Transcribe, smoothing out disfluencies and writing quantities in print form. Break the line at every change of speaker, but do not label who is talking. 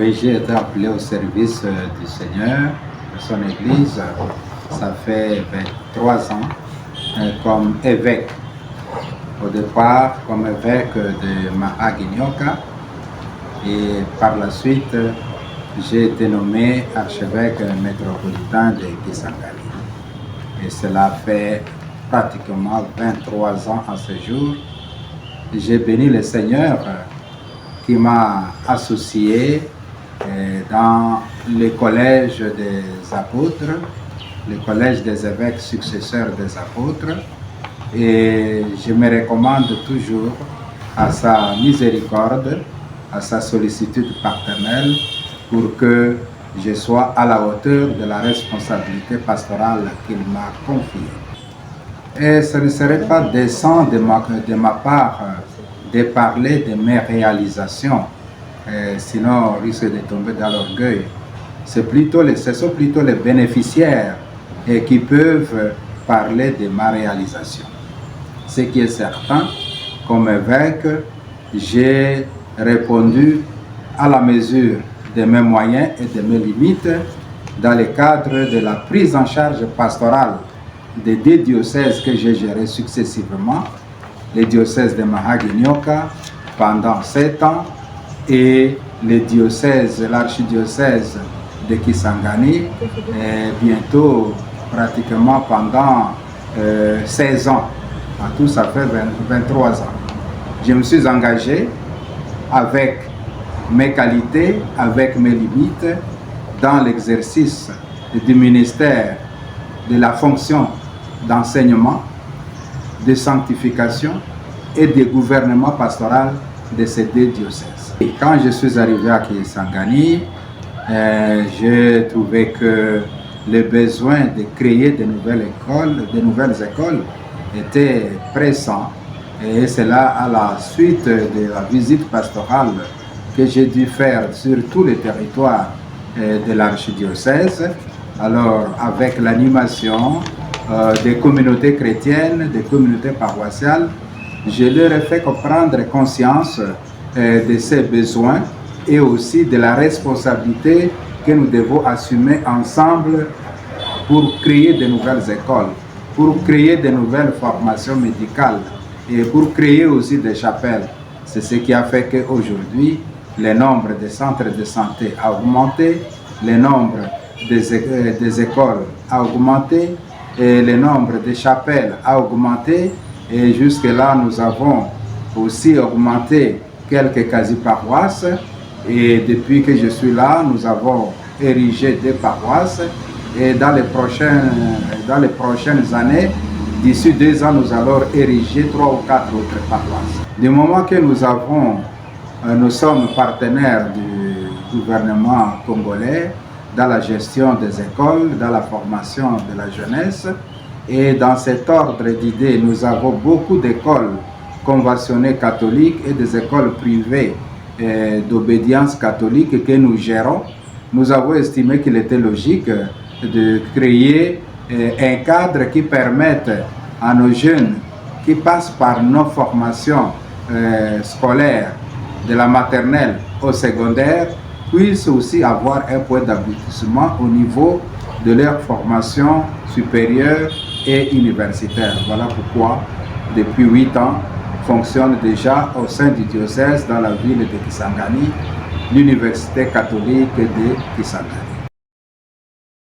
Oui, j'ai été appelé au service du Seigneur, de son Église. Ça fait 23 ans comme évêque. Au départ, comme évêque de Mahagny-Nyoka. Et par la suite, j'ai été nommé archevêque métropolitain de Kisangani. Et cela fait pratiquement 23 ans à ce jour. J'ai béni le Seigneur qui m'a associé dans le collège des apôtres, le collège des évêques successeurs des apôtres, et je me recommande toujours à sa miséricorde, à sa sollicitude paternelle pour que je sois à la hauteur de la responsabilité pastorale qu'il m'a confiée. Et ce ne serait pas décent de ma part de parler de mes réalisations, sinon on risque de tomber dans l'orgueil. Ce sont plutôt les bénéficiaires qui peuvent parler de ma réalisation. Ce qui est certain, comme évêque, j'ai répondu à la mesure de mes moyens et de mes limites dans le cadre de la prise en charge pastorale des 2 diocèses que j'ai gérés successivement, le diocèse de Mahagny-Nyoka pendant 7 ans et l'archidiocèse de Kisangani bientôt pratiquement pendant 16 ans. En tout, ça fait 23 ans. Je me suis engagé avec mes qualités, avec mes limites, dans l'exercice du ministère, de la fonction d'enseignement, de sanctification et de gouvernement pastoral de ces 2 diocèses. Et quand je suis arrivé à Kisangani, j'ai trouvé que le besoin de créer de nouvelles écoles était pressant. Et c'est là, à la suite de la visite pastorale que j'ai dû faire sur tout le territoire de l'archidiocèse, alors avec l'animation des communautés chrétiennes, des communautés paroissiales, je leur ai fait comprendre conscience de ces besoins et aussi de la responsabilité que nous devons assumer ensemble pour créer de nouvelles écoles, pour créer de nouvelles formations médicales et pour créer aussi des chapelles. C'est ce qui a fait qu'aujourd'hui, le nombre de centres de santé a augmenté, le nombre des écoles a augmenté et le nombre de chapelles a augmenté. Et jusque-là, nous avons aussi augmenté quelques quasi-paroisses. Et depuis que je suis là, nous avons érigé 2 paroisses. Et dans les prochaines années, d'ici 2 ans, nous allons ériger 3 ou 4 autres paroisses. Du moment que nous sommes partenaires du gouvernement congolais dans la gestion des écoles, dans la formation de la jeunesse. Et dans cet ordre d'idées, nous avons beaucoup d'écoles conventionnées catholiques et des écoles privées d'obédience catholique que nous gérons. Nous avons estimé qu'il était logique de créer un cadre qui permette à nos jeunes qui passent par nos formations scolaires, de la maternelle au secondaire, puissent aussi avoir un point d'aboutissement au niveau de leur formation supérieure et universitaire. Voilà pourquoi, depuis 8 ans, fonctionne déjà au sein du diocèse dans la ville de Kisangani, l'Université catholique de Kisangani.